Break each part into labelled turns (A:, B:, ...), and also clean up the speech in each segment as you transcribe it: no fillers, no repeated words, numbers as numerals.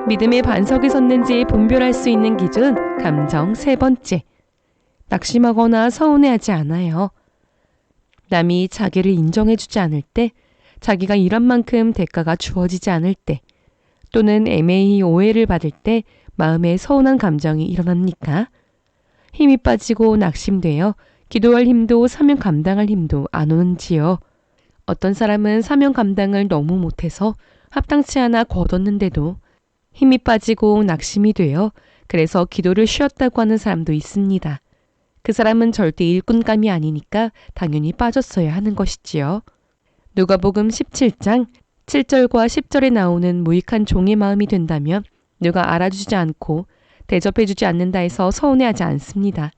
A: 믿음의 반석에 섰는지 분별할 수 있는 기준, 감정 세 번째. 낙심하거나 서운해하지 않아요. 남이 자기를 인정해주지 않을 때, 자기가 일한 만큼 대가가 주어지지 않을 때, 또는 애매히 오해를 받을 때 마음에 서운한 감정이 일어납니까? 힘이 빠지고 낙심되어 기도할 힘도 사명 감당할 힘도 안 오는지요. 어떤 사람은 사명 감당을 너무 못해서 합당치 않아 거뒀는데도 힘이 빠지고 낙심이 되어 그래서 기도를 쉬었다고 하는 사람도 있습니다. 그 사람은 절대 일꾼감이 아니니까 당연히 빠졌어야 하는 것이지요. 누가복음 17장 7절과 10절에 나오는 무익한 종의 마음이 된다면 누가 알아주지 않고 대접해주지 않는다 해서 서운해하지 않습니다.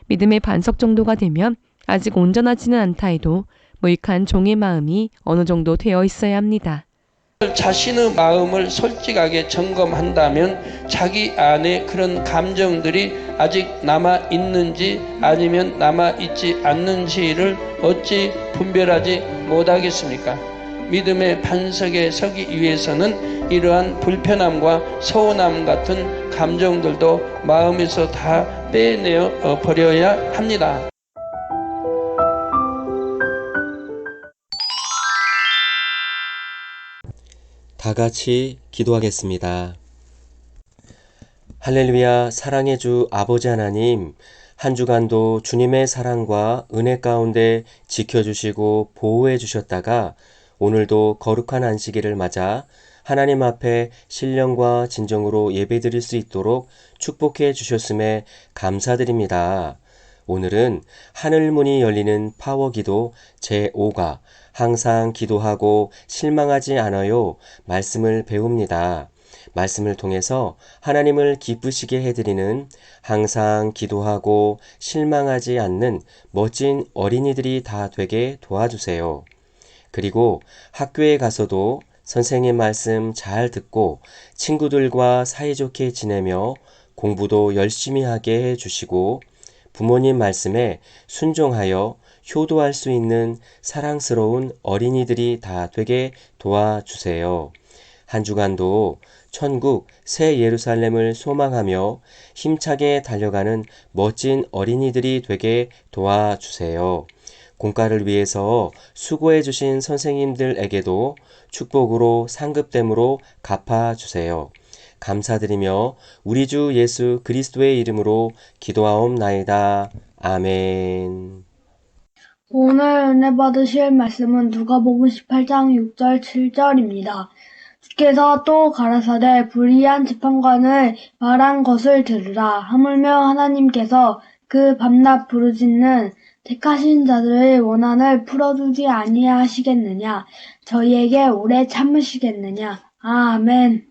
A: 믿음의 반석 정도가 되면 아직 온전하지는 않다 해도 무익한 종의 마음이 어느 정도 되어 있어야 합니다.
B: 자신의 마음을 솔직하게 점검한다면 자기 안에 그런 감정들이 아직 남아 있는지 아니면 남아 있지 않는지를 어찌 분별하지 못하겠습니까? 믿음의 반석에 서기 위해서는 이러한 불편함과 서운함 같은 감정들도 마음에서 다 빼내어 버려야 합니다.
C: 다 같이 기도하겠습니다. 할렐루야. 사랑의 주 아버지 하나님, 한 주간도 주님의 사랑과 은혜 가운데 지켜주시고 보호해 주셨다가 오늘도 거룩한 안식일을 맞아 하나님 앞에 신령과 진정으로 예배드릴 수 있도록 축복해 주셨음에 감사드립니다. 오늘은 하늘문이 열리는 파워기도 제5가 항상 기도하고 실망하지 않아요 말씀을 배웁니다. 말씀을 통해서 하나님을 기쁘시게 해드리는 항상 기도하고 실망하지 않는 멋진 어린이들이 다 되게 도와주세요. 그리고 학교에 가서도 선생님 말씀 잘 듣고 친구들과 사이좋게 지내며 공부도 열심히 하게 해주시고 부모님 말씀에 순종하여 효도할 수 있는 사랑스러운 어린이들이 다 되게 도와주세요. 한 주간도 천국 새 예루살렘을 소망하며 힘차게 달려가는 멋진 어린이들이 되게 도와주세요. 공과를 위해서 수고해 주신 선생님들에게도 축복으로 상급됨으로 갚아주세요. 감사드리며 우리 주 예수 그리스도의 이름으로 기도하옵나이다. 아멘.
D: 오늘 은혜 받으실 말씀은 누가복음 18장 6절 7절입니다. 주께서 또 가라사대 불의한 재판관을 말한 것을 들으라. 하물며 하나님께서 그 밤낮 부르짖는 택하신 자들의 원한을 풀어주지 아니하시겠느냐. 저희에게 오래 참으시겠느냐. 아멘.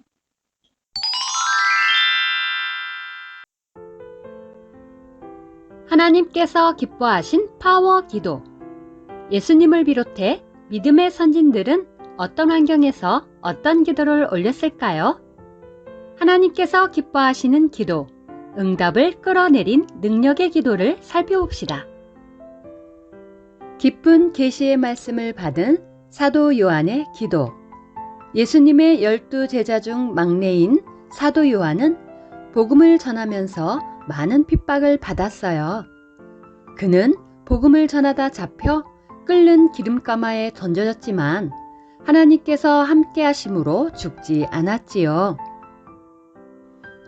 E: 하나님께서 기뻐하신 파워 기도. 예수님을 비롯해 믿음의 선진들은 어떤 환경에서 어떤 기도를 올렸을까요? 하나님께서 기뻐하시는 기도, 응답을 끌어내린 능력의 기도를 살펴봅시다. 깊은 계시의 말씀을 받은 사도 요한의 기도. 예수님의 12제자 중 막내인 사도 요한은 복음을 전하면서 많은 핍박을 받았어요. 그는 복음을 전하다 잡혀 끓는 기름가마에 던져졌지만 하나님께서 함께 하심으로 죽지 않았지요.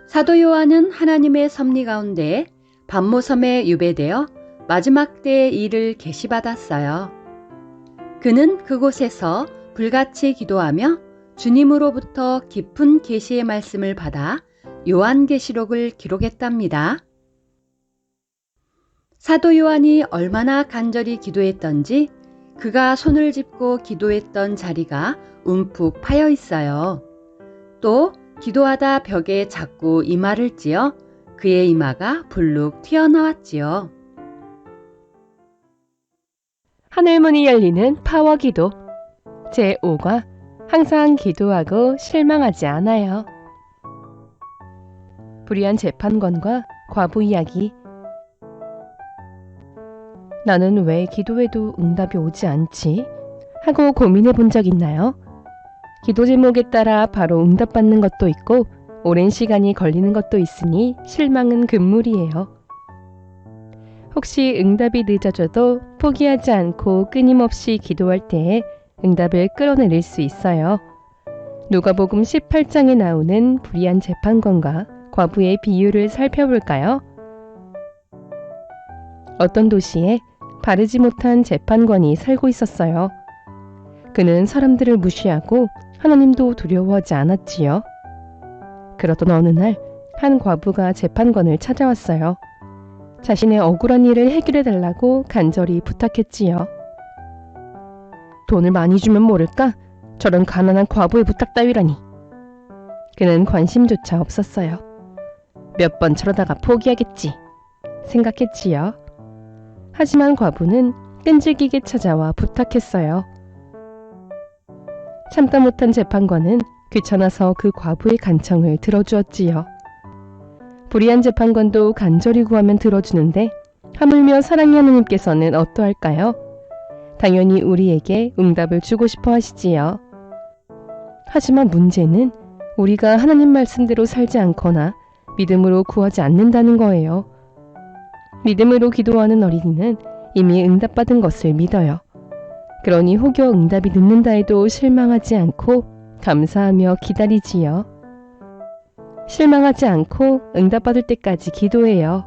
E: 사도 요한은 하나님의 섭리 가운데 반모섬에 유배되어 마지막 때의 일을 계시받았어요. 그는 그곳에서 불같이 기도하며 주님으로부터 깊은 계시의 말씀을 받아 요한계시록을 기록했답니다. 사도 요한이 얼마나 간절히 기도했던지 그가 손을 짚고 기도했던 자리가 움푹 파여 있어요. 또 기도하다 벽에 자꾸 이마를 찧어 그의 이마가 불룩 튀어나왔지요.
A: 하늘문이 열리는 파워기도 제5과 항상 기도하고 실망하지 않아요. 불의한 재판관과 과부 이야기. 나는 왜 기도해도 응답이 오지 않지? 하고 고민해 본 적 있나요? 기도 제목에 따라 바로 응답받는 것도 있고 오랜 시간이 걸리는 것도 있으니 실망은 금물이에요. 혹시 응답이 늦어져도 포기하지 않고 끊임없이 기도할 때에 응답을 끌어내릴 수 있어요. 누가복음 18장에 나오는 불의한 재판관과 과부의 비유를 살펴볼까요? 어떤 도시에 바르지 못한 재판관이 살고 있었어요. 그는 사람들을 무시하고 하나님도 두려워하지 않았지요. 그러던 어느 날 한 과부가 재판관을 찾아왔어요. 자신의 억울한 일을 해결해 달라고 간절히 부탁했지요. 돈을 많이 주면 모를까? 저런 가난한 과부의 부탁 따위라니. 그는 관심조차 없었어요. 몇 번 저러다가 포기하겠지 생각했지요. 하지만 과부는 끈질기게 찾아와 부탁했어요. 참다 못한 재판관은 귀찮아서 그 과부의 간청을 들어주었지요. 불의한 재판관도 간절히 구하면 들어주는데 하물며 사랑의 하나님께서는 어떠할까요? 당연히 우리에게 응답을 주고 싶어 하시지요. 하지만 문제는 우리가 하나님 말씀대로 살지 않거나 믿음으로 구하지 않는다는 거예요. 믿음으로 기도하는 어린이는 이미 응답받은 것을 믿어요. 그러니 혹여 응답이 늦는다 해도 실망하지 않고 감사하며 기다리지요. 실망하지 않고 응답받을 때까지 기도해요.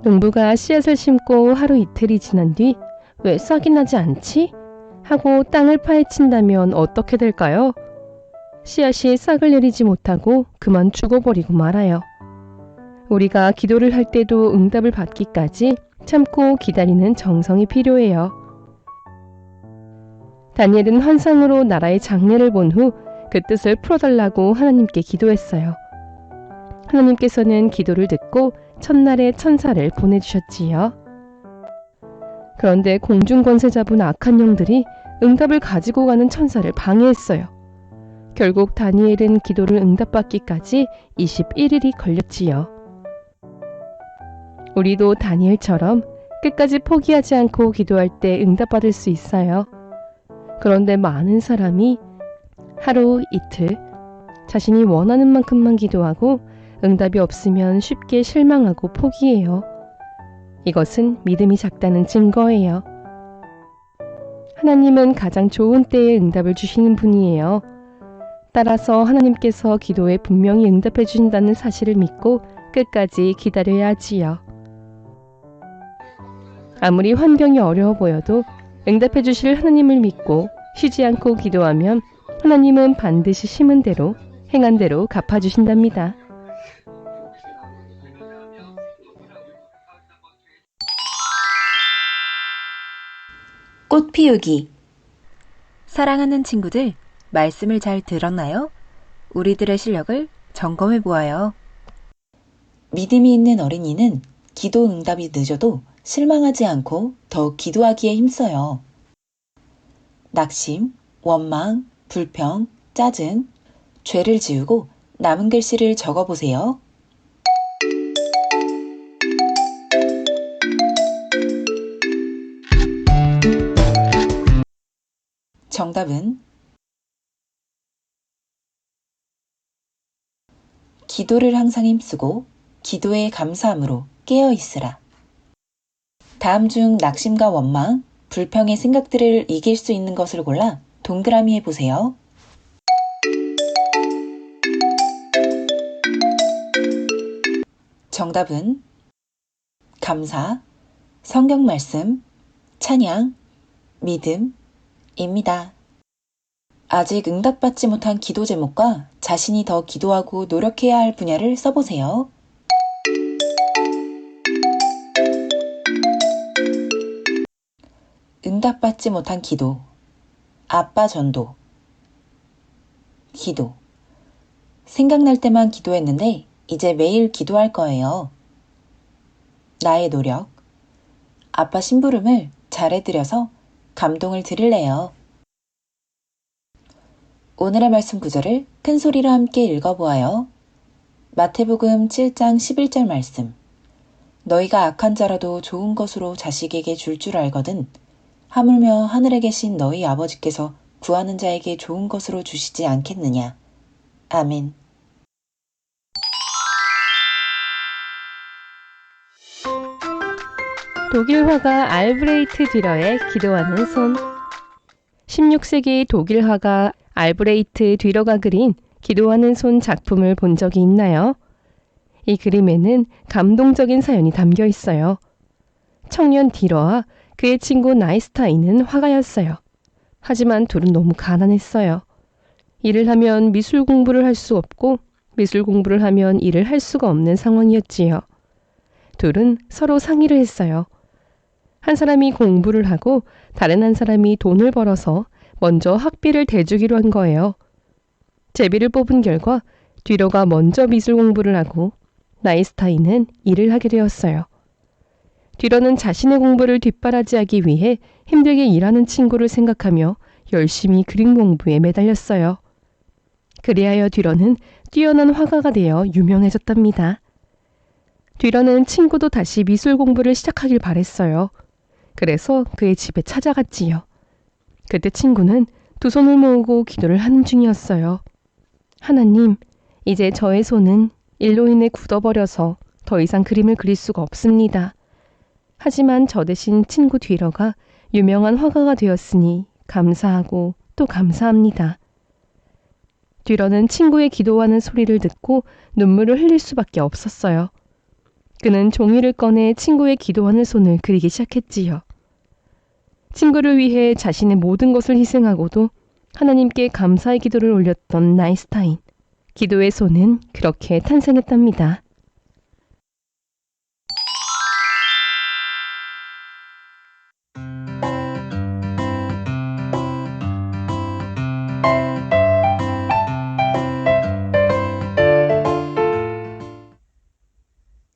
A: 농부가 씨앗을 심고 하루 이틀이 지난 뒤 왜 싹이 나지 않지? 하고 땅을 파헤친다면 어떻게 될까요? 씨앗이 싹을 내리지 못하고 그만 죽어버리고 말아요. 우리가 기도를 할 때도 응답을 받기까지 참고 기다리는 정성이 필요해요. 다니엘은 환상으로 나라의 장래를 본 후 그 뜻을 풀어달라고 하나님께 기도했어요. 하나님께서는 기도를 듣고 첫날에 천사를 보내주셨지요. 그런데 공중권세자분 악한 영들이 응답을 가지고 가는 천사를 방해했어요. 결국 다니엘은 기도를 응답받기까지 21일이 걸렸지요. 우리도 다니엘처럼 끝까지 포기하지 않고 기도할 때 응답받을 수 있어요. 그런데 많은 사람이 하루 이틀 자신이 원하는 만큼만 기도하고 응답이 없으면 쉽게 실망하고 포기해요. 이것은 믿음이 작다는 증거예요. 하나님은 가장 좋은 때에 응답을 주시는 분이에요. 따라서 하나님께서 기도에 분명히 응답해 주신다는 사실을 믿고 끝까지 기다려야 하지요. 아무리 환경이 어려워 보여도 응답해 주실 하나님을 믿고 쉬지 않고 기도하면 하나님은 반드시 심은 대로 행한 대로 갚아주신답니다.
F: 꽃 피우기. 사랑하는 친구들, 말씀을 잘 들었나요? 우리들의 실력을 점검해 보아요. 믿음이 있는 어린이는 기도 응답이 늦어도 실망하지 않고 더 기도하기에 힘써요. 낙심, 원망, 불평, 짜증, 죄를 지우고 남은 글씨를 적어보세요. 정답은 기도를 항상 힘쓰고 기도에 감사함으로 깨어 있으라. 다음 중 낙심과 원망, 불평의 생각들을 이길 수 있는 것을 골라 동그라미 해보세요. 정답은 감사, 성경 말씀, 찬양, 믿음입니다. 아직 응답받지 못한 기도 제목과 자신이 더 기도하고 노력해야 할 분야를 써보세요. 응답받지 못한 기도, 아빠 전도, 기도. 생각날 때만 기도했는데 이제 매일 기도할 거예요. 나의 노력, 아빠 심부름을 잘해드려서 감동을 드릴래요. 오늘의 말씀 구절을 큰 소리로 함께 읽어보아요. 마태복음 7장 11절 말씀. 너희가 악한 자라도 좋은 것으로 자식에게 줄 알거든 하물며 하늘에 계신 너희 아버지께서 구하는 자에게 좋은 것으로 주시지 않겠느냐. 아멘.
A: 독일 화가 알브레이트 뒤러의 기도하는 손. 16세기 독일 화가 알브레이트 뒤러가 그린 기도하는 손 작품을 본 적이 있나요? 이 그림에는 감동적인 사연이 담겨 있어요. 청년 뒤러와 그의 친구 나이스타인은 화가였어요. 하지만 둘은 너무 가난했어요. 일을 하면 미술 공부를 할 수 없고 미술 공부를 하면 일을 할 수가 없는 상황이었지요. 둘은 서로 상의를 했어요. 한 사람이 공부를 하고 다른 한 사람이 돈을 벌어서 먼저 학비를 대주기로 한 거예요. 제비를 뽑은 결과 뒤러가 먼저 미술 공부를 하고 나이스타인은 일을 하게 되었어요. 뒤러는 자신의 공부를 뒷바라지하기 위해 힘들게 일하는 친구를 생각하며 열심히 그림 공부에 매달렸어요. 그리하여 뒤러는 뛰어난 화가가 되어 유명해졌답니다. 뒤러는 친구도 다시 미술 공부를 시작하길 바랬어요. 그래서 그의 집에 찾아갔지요. 그때 친구는 두 손을 모으고 기도를 하는 중이었어요. 하나님, 이제 저의 손은 일로 인해 굳어버려서 더 이상 그림을 그릴 수가 없습니다. 하지만 저 대신 친구 뒤러가 유명한 화가가 되었으니 감사하고 또 감사합니다. 뒤러는 친구의 기도하는 소리를 듣고 눈물을 흘릴 수밖에 없었어요. 그는 종이를 꺼내 친구의 기도하는 손을 그리기 시작했지요. 친구를 위해 자신의 모든 것을 희생하고도 하나님께 감사의 기도를 올렸던 나이스타인. 기도의 손은 그렇게 탄생했답니다.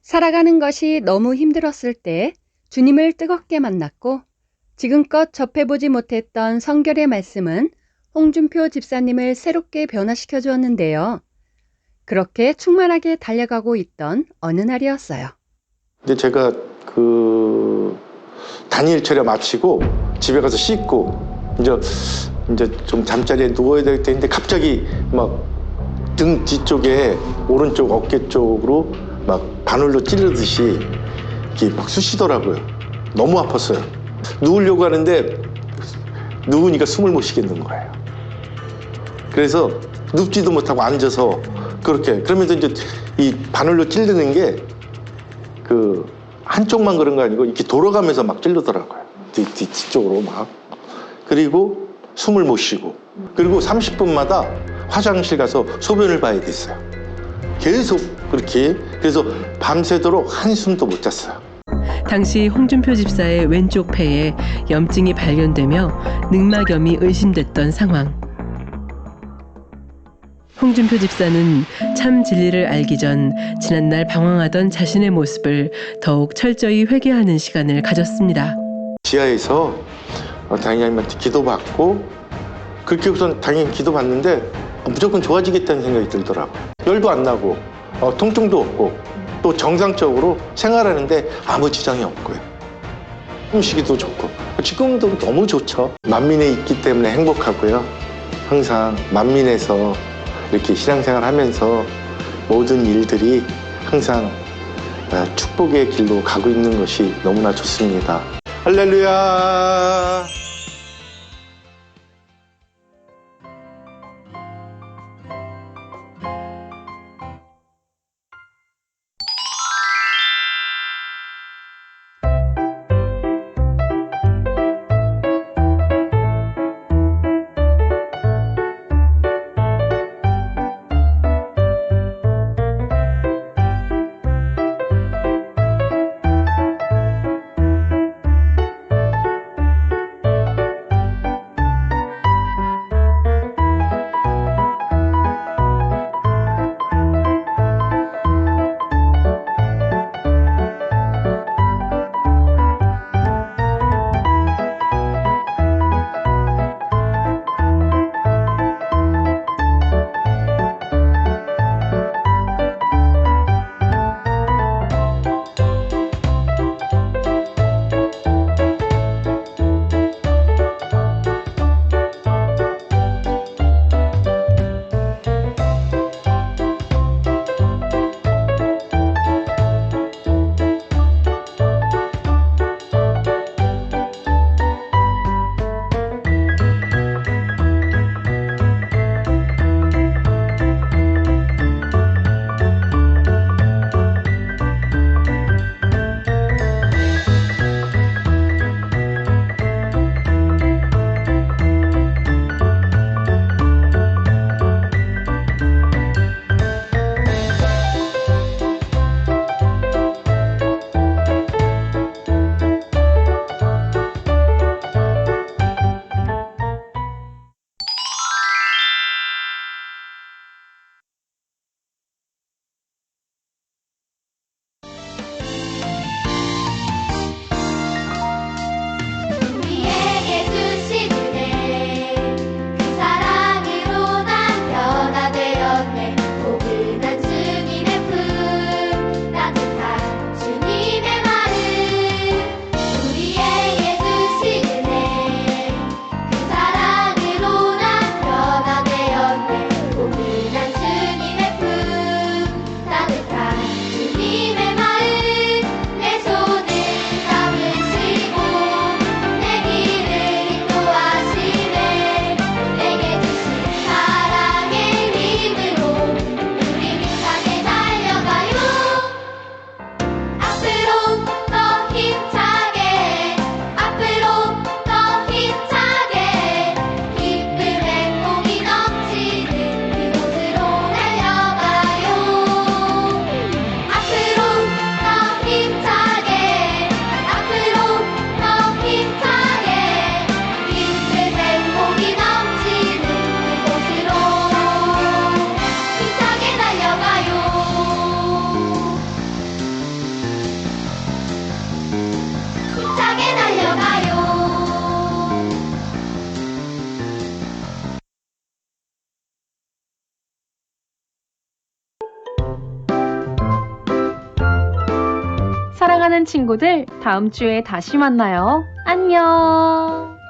E: 살아가는 것이 너무 힘들었을 때 주님을 뜨겁게 만났고 지금껏 접해보지 못했던 성결의 말씀은 홍준표 집사님을 새롭게 변화시켜 주었는데요. 그렇게 충만하게 달려가고 있던 어느 날이었어요.
G: 근데 제가 단일 철야 마치고 집에 가서 씻고 이제 좀 잠자리에 누워야 될 때인데 갑자기 막 등 뒤쪽에 오른쪽 어깨 쪽으로 막 바늘로 찌르듯이 이렇게 막 쑤시더라고요. 너무 아팠어요. 누우려고 하는데 누우니까 숨을 못 쉬겠는 거예요. 그래서 눕지도 못하고 앉아서 그러면서 이제 이 바늘로 찌르는 게 한쪽만 그런 거 아니고 이렇게 돌아가면서 막 찌르더라고요. 뒤쪽으로 막. 그리고 숨을 못 쉬고. 그리고 30분마다 화장실 가서 소변을 봐야 됐어요. 계속 그렇게. 그래서 밤새도록 한숨도 못 잤어요.
H: 당시 홍준표 집사의 왼쪽 폐에 염증이 발견되며 늑막염이 의심됐던 상황. 홍준표 집사는 참 진리를 알기 전 지난날 방황하던 자신의 모습을 더욱 철저히 회개하는 시간을 가졌습니다.
G: 지하에서 당연히 기도받고 그렇게 우선 당연히 기도받는데 무조건 좋아지겠다는 생각이 들더라고요. 열도 안 나고 통증도 없고 또 정상적으로 생활하는데 아무 지장이 없고요. 숨쉬기도 좋고 지금도 너무 좋죠. 만민에 있기 때문에 행복하고요. 항상 만민에서 이렇게 신앙생활 하면서 모든 일들이 항상 축복의 길로 가고 있는 것이 너무나 좋습니다. 할렐루야.
I: 친구들 다음 주에 다시 만나요. 안녕!